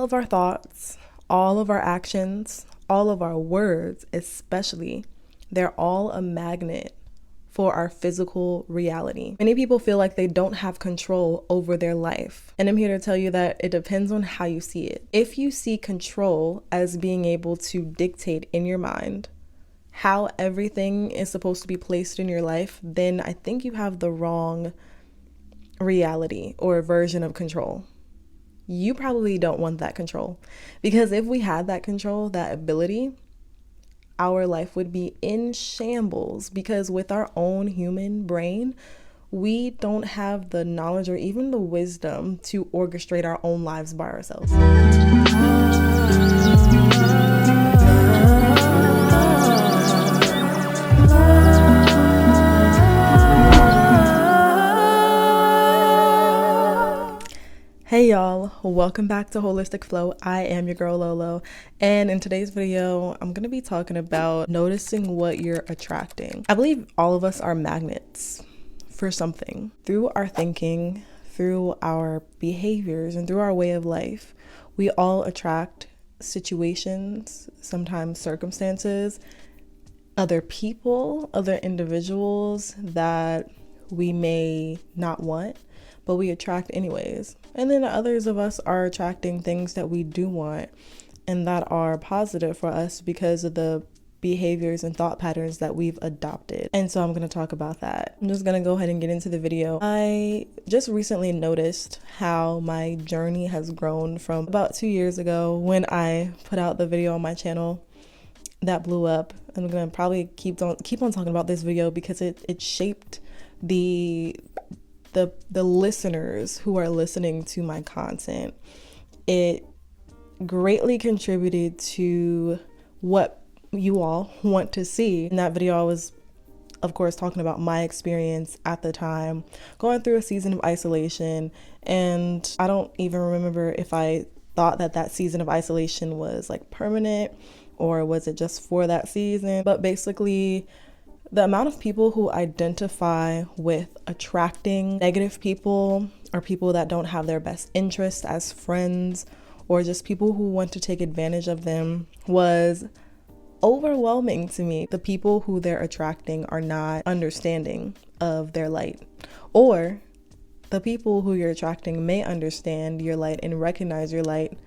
all of our thoughts, all of our actions, all of our words, especially, they're all a magnet for our physical reality. Many people feel like they don't have control over their life. And I'm here to tell you that it depends on how you see it. If you see control as being able to dictate in your mind how everything is supposed to be placed in your life, then I think you have the wrong reality or version of control. You probably don't want that control, because if we had that control, that ability, our life would be in shambles, because with our own human brain, we don't have the knowledge or even the wisdom to orchestrate our own lives by ourselves. Hey y'all, welcome back to Holistic Flow. I am your girl Lolo, and in today's video I'm going to be talking about noticing what you're attracting. I believe all of us are magnets for something. Through our thinking, through our behaviors, and through our way of life, we all attract situations, sometimes circumstances, other people, other individuals that we may not want, but we attract anyways. And then others of us are attracting things that we do want and that are positive for us because of the behaviors and thought patterns that we've adopted. And so I'm going to talk about that. I'm just going to go ahead and get into the video. I just recently noticed how my journey has grown from about 2 years ago when I put out the video on my channel that blew up. I'm going to probably keep on talking about this video because it shaped the listeners who are listening to my content. It greatly contributed to what you all want to see. In that video, I was, of course, talking about my experience at the time, going through a season of isolation. And I don't even remember if I thought that season of isolation was like permanent or was it just for that season. But basically, the amount of people who identify with attracting negative people or people that don't have their best interests as friends or just people who want to take advantage of them was overwhelming to me. The people who they're attracting are not understanding of their light, or the people who you're attracting may understand your light and recognize your light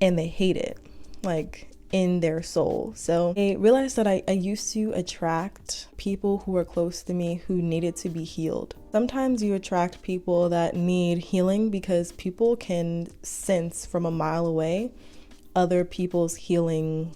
and they hate it, like in their soul. So I realized that I used to attract people who were close to me who needed to be healed. Sometimes you attract people that need healing because people can sense from a mile away other people's healing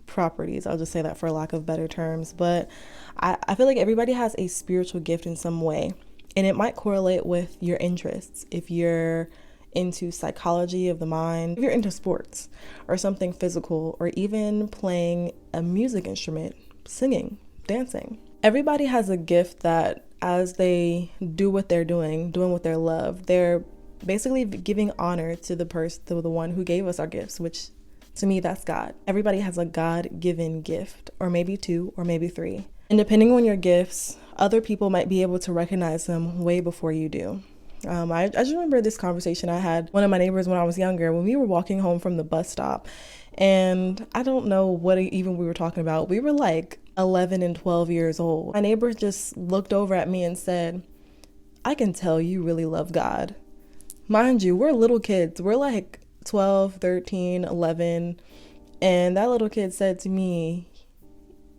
properties. I'll just say that for lack of better terms. But I feel like everybody has a spiritual gift in some way, and it might correlate with your interests. If you're into psychology of the mind, if you're into sports or something physical, or even playing a music instrument, singing, dancing. Everybody has a gift that as they do what they're doing what they love, they're basically giving honor to the one who gave us our gifts, which to me, that's God. Everybody has a God-given gift, or maybe two, or maybe three. And depending on your gifts, other people might be able to recognize them way before you do. I just remember this conversation I had one of my neighbors when I was younger, when we were walking home from the bus stop, and I don't know what even we were talking about. We were like 11 and 12 years old. My neighbor just looked over at me and said, "I can tell you really love God." Mind you, we're little kids. We're like 12, 13, 11. And that little kid said to me,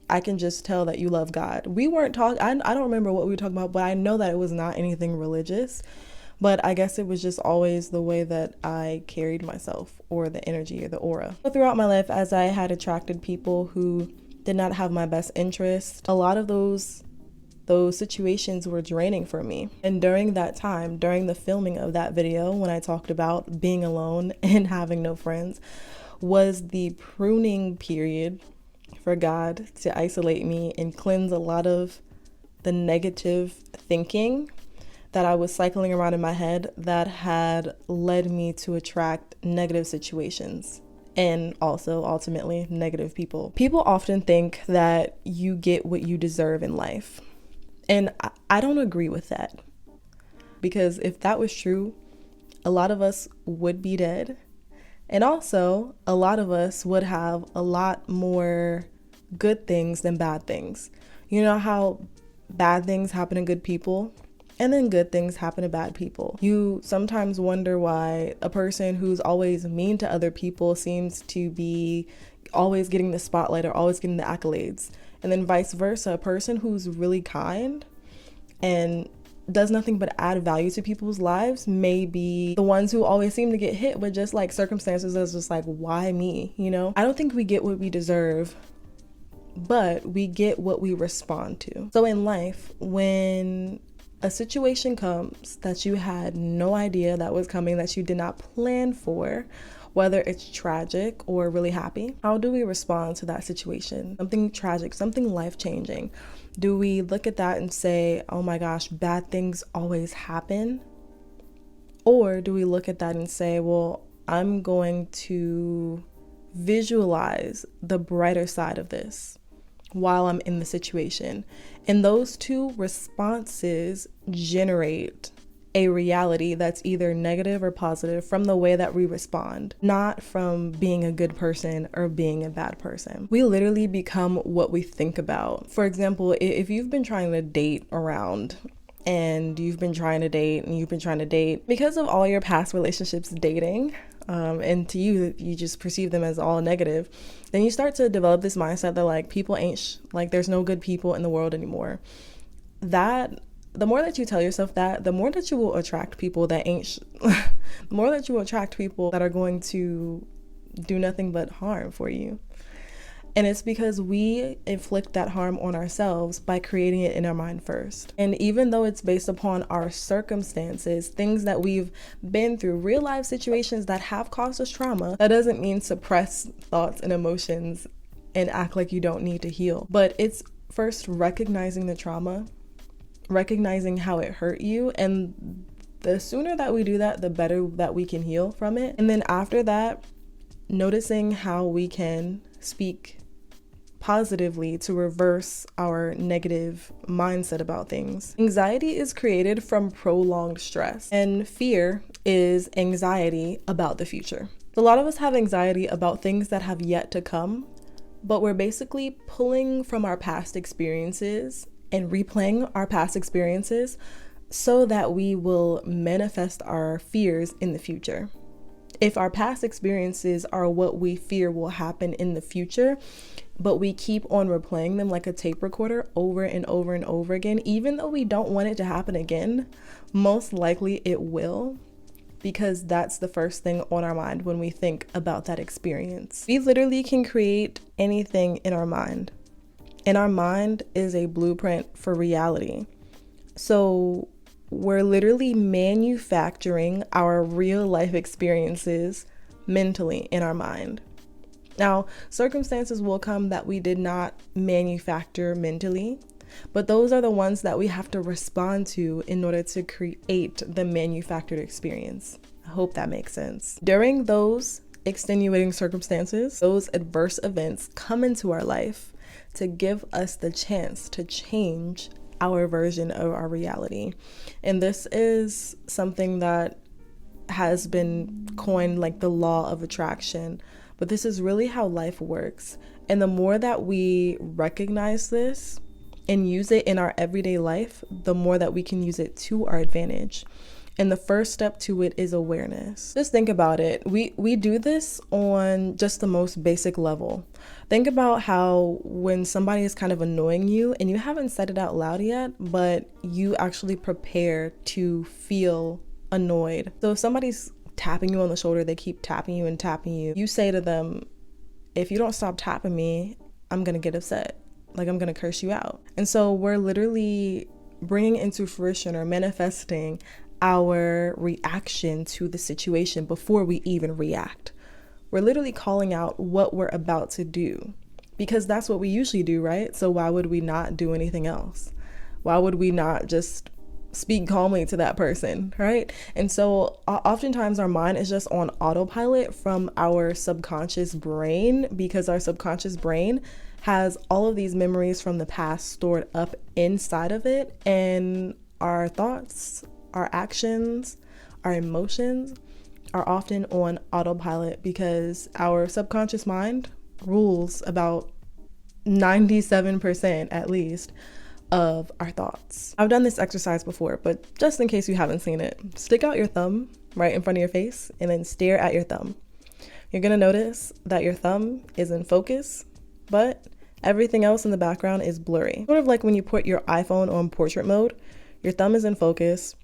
"I can just tell that you love God." We weren't talking, I don't remember what we were talking about, but I know that it was not anything religious. But I guess it was just always the way that I carried myself, or the energy or the aura. But throughout my life, as I had attracted people who did not have my best interest, a lot of those situations were draining for me. And during that time, during the filming of that video, when I talked about being alone and having no friends, was the pruning period for God to isolate me and cleanse a lot of the negative thinking that I was cycling around in my head that had led me to attract negative situations and also ultimately negative people. People often think that you get what you deserve in life. And I don't agree with that, because if that was true, a lot of us would be dead And also, a lot of us would have a lot more good things than bad things. You know how bad things happen to good people? And then good things happen to bad people. You sometimes wonder why a person who's always mean to other people seems to be always getting the spotlight or always getting the accolades. And then vice versa, a person who's really kind and does nothing but add value to people's lives may be the ones who always seem to get hit with just like circumstances that's just like, why me? You know, I don't think we get what we deserve, but we get what we respond to. So in life, when a situation comes that you had no idea that was coming, that you did not plan for, whether it's tragic or really happy, how do we respond to that situation? Something tragic, something life-changing. Do we look at that and say, oh my gosh, bad things always happen? Or do we look at that and say, well, I'm going to visualize the brighter side of this while I'm in the situation? And those two responses generate a reality that's either negative or positive from the way that we respond, not from being a good person or being a bad person. We literally become what we think about. For example, if you've been trying to date around and you've been trying to date because of all your past relationships dating, and to you, you just perceive them as all negative, then you start to develop this mindset that like people ain't like there's no good people in the world anymore. The more that you tell yourself that, the more that you will attract people that ain't the more that you will attract people that are going to do nothing but harm for you. And it's because we inflict that harm on ourselves by creating it in our mind first. And even though it's based upon our circumstances, things that we've been through, real life situations that have caused us trauma, that doesn't mean suppress thoughts and emotions and act like you don't need to heal. But it's first recognizing the trauma, recognizing how it hurt you, and the sooner that we do that, the better that we can heal from it. And then after that, noticing how we can speak positively to reverse our negative mindset about things. Anxiety is created from prolonged stress, and fear is anxiety about the future. A lot of us have anxiety about things that have yet to come, but we're basically pulling from our past experiences and replaying our past experiences so that we will manifest our fears in the future. If our past experiences are what we fear will happen in the future, but we keep on replaying them like a tape recorder over and over and over again, even though we don't want it to happen again, most likely it will, because that's the first thing on our mind when we think about that experience. We literally can create anything in our mind. And our mind is a blueprint for reality. So we're literally manufacturing our real life experiences mentally in our mind. Now, circumstances will come that we did not manufacture mentally, but those are the ones that we have to respond to in order to create the manufactured experience. I hope that makes sense. During those extenuating circumstances, those adverse events come into our life to give us the chance to change our version of our reality. And this is something that has been coined like the law of attraction, but this is really how life works. And the more that we recognize this and use it in our everyday life, the more that we can use it to our advantage. And the first step to it is awareness. Just think about it. We do this on just the most basic level. Think about how when somebody is kind of annoying you and you haven't said it out loud yet, but you actually prepare to feel annoyed. So if somebody's tapping you on the shoulder, they keep tapping you and tapping you, you say to them, if you don't stop tapping me, I'm gonna get upset. Like I'm gonna curse you out. And so we're literally bringing into fruition or manifesting our reaction to the situation before we even react. We're literally calling out what we're about to do because that's what we usually do, right? So why would we not do anything else? Why would we not just speak calmly to that person, right? And so oftentimes our mind is just on autopilot from our subconscious brain because our subconscious brain has all of these memories from the past stored up inside of it, and our thoughts, our actions, our emotions are often on autopilot because our subconscious mind rules about 97% at least of our thoughts. I've done this exercise before, but just in case you haven't seen it, stick out your thumb right in front of your face and then stare at your thumb. You're gonna notice that your thumb is in focus, but everything else in the background is blurry. Sort of like when you put your iPhone on portrait mode, your thumb is in focus,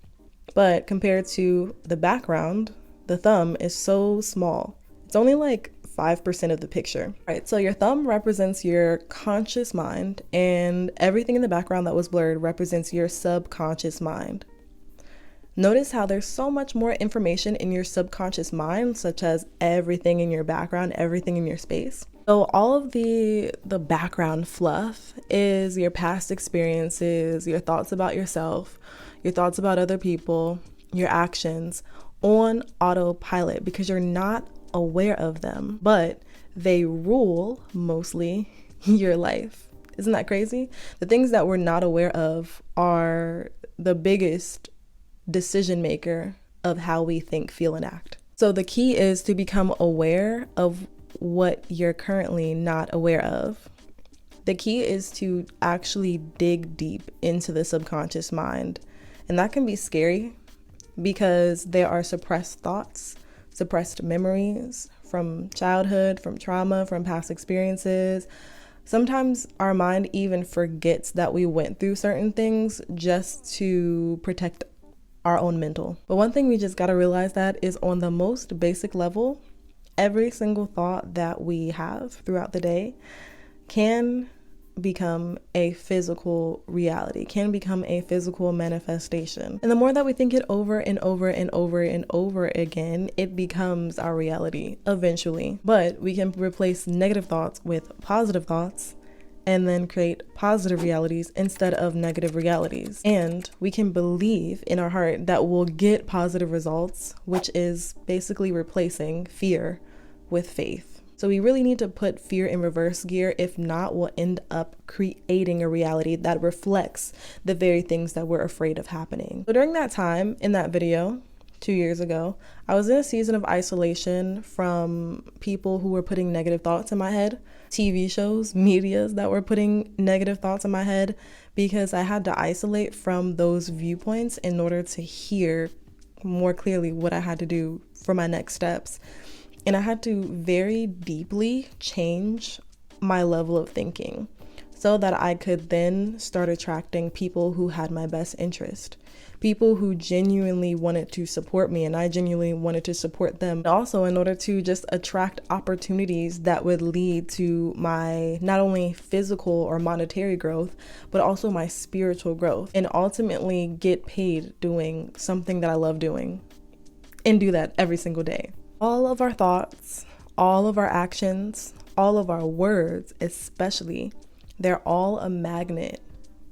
but compared to the background, the thumb is so small. It's only like 5% of the picture. Right, so your thumb represents your conscious mind, and everything in the background that was blurred represents your subconscious mind. Notice how there's so much more information in your subconscious mind, such as everything in your background, everything in your space. So all of the background fluff is your past experiences, your thoughts about yourself, your thoughts about other people, your actions on autopilot because you're not aware of them, but they rule mostly your life. Isn't that crazy? The things that we're not aware of are the biggest decision maker of how we think, feel, and act. So the key is to become aware of what you're currently not aware of. The key is to actually dig deep into the subconscious mind. And that can be scary because there are suppressed thoughts, suppressed memories from childhood, from trauma, from past experiences. Sometimes our mind even forgets that we went through certain things just to protect our own mental. But one thing we just gotta realize that is on the most basic level, every single thought that we have throughout the day can become a physical reality, can become a physical manifestation. And the more that we think it over and over and over and over again, it becomes our reality eventually. But we can replace negative thoughts with positive thoughts and then create positive realities instead of negative realities. And we can believe in our heart that we'll get positive results, which is basically replacing fear with faith. So we really need to put fear in reverse gear. If not, we'll end up creating a reality that reflects the very things that we're afraid of happening. So during that time in that video, 2 years ago, I was in a season of isolation from people who were putting negative thoughts in my head, TV shows, medias that were putting negative thoughts in my head, because I had to isolate from those viewpoints in order to hear more clearly what I had to do for my next steps. And I had to very deeply change my level of thinking so that I could then start attracting people who had my best interest, people who genuinely wanted to support me and I genuinely wanted to support them. Also, in order to just attract opportunities that would lead to my not only physical or monetary growth, but also my spiritual growth, and ultimately get paid doing something that I love doing and do that every single day. All of our thoughts, all of our actions, all of our words especially, they're all a magnet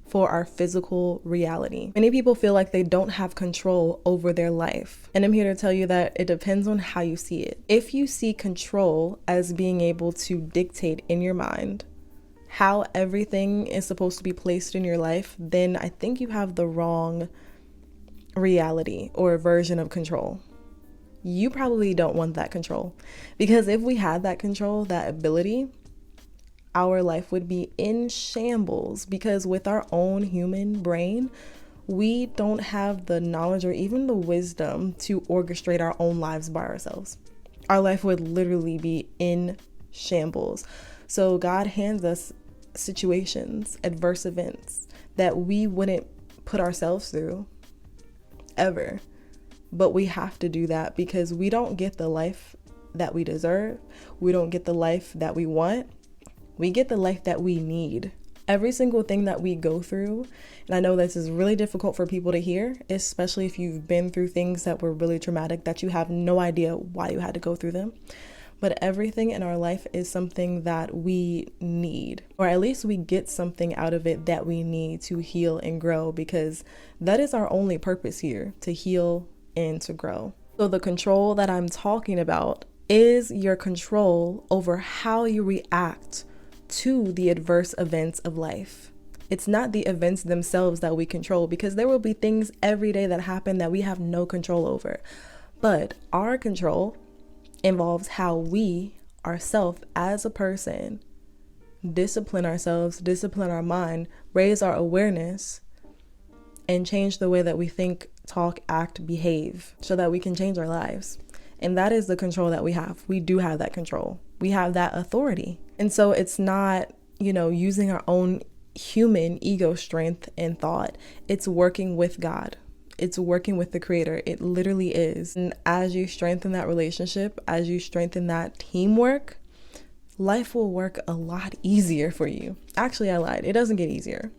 for our physical reality. Many people feel like they don't have control over their life. And I'm here to tell you that it depends on how you see it. If you see control as being able to dictate in your mind how everything is supposed to be placed in your life, then I think you have the wrong reality or version of control. You probably don't want that control, because if we had that control, that ability, our life would be in shambles, because with our own human brain, we don't have the knowledge or even the wisdom to orchestrate our own lives by ourselves. Our life would literally be in shambles. So God hands us situations, adverse events that we wouldn't put ourselves through ever. But we have to do that because we don't get the life that we deserve. We don't get the life that we want. We get the life that we need. Every single thing that we go through, and I know this is really difficult for people to hear, especially if you've been through things that were really traumatic that you have no idea why you had to go through them. But everything in our life is something that we need, or at least we get something out of it that we need to heal and grow, because that is our only purpose here, to heal and to grow. So the control that I'm talking about is your control over how you react to the adverse events of life. It's not the events themselves that we control, because there will be things every day that happen that we have no control over. But our control involves how we, ourselves as a person, discipline ourselves, discipline our mind, raise our awareness, and change the way that we think, talk, act, behave, so that we can change our lives. And that is the control that we have. We do have that control. We have that authority. And so it's not, using our own human ego strength and thought. It's working with God. It's working with the Creator. It literally is. And as you strengthen that relationship, as you strengthen that teamwork, life will work a lot easier for you. Actually, I lied. It doesn't get easier.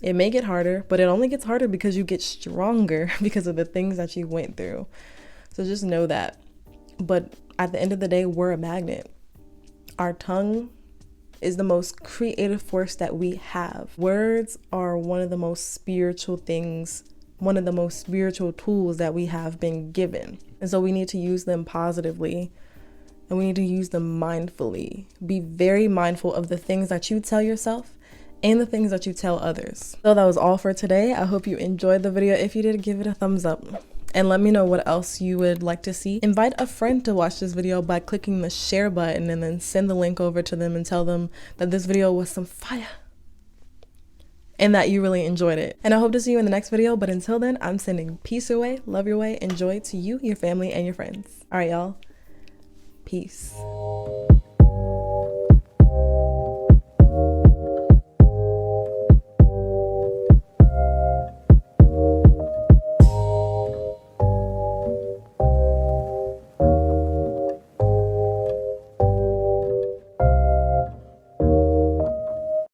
It may get harder, but it only gets harder because you get stronger because of the things that you went through. So just know that. But at the end of the day, we're a magnet. Our tongue is the most creative force that we have. Words are one of the most spiritual things, one of the most spiritual tools that we have been given. And so we need to use them positively, and we need to use them mindfully. Be very mindful of the things that you tell yourself and the things that you tell others. So that was all for today. I hope you enjoyed the video. If you did, give it a thumbs up and let me know what else you would like to see. Invite a friend to watch this video by clicking the share button, and then send the link over to them and tell them that this video was some fire and that you really enjoyed it. And I hope to see you in the next video. But until then, I'm sending peace your way, love your way, and joy to you, your family, and your friends. All right, y'all. Peace.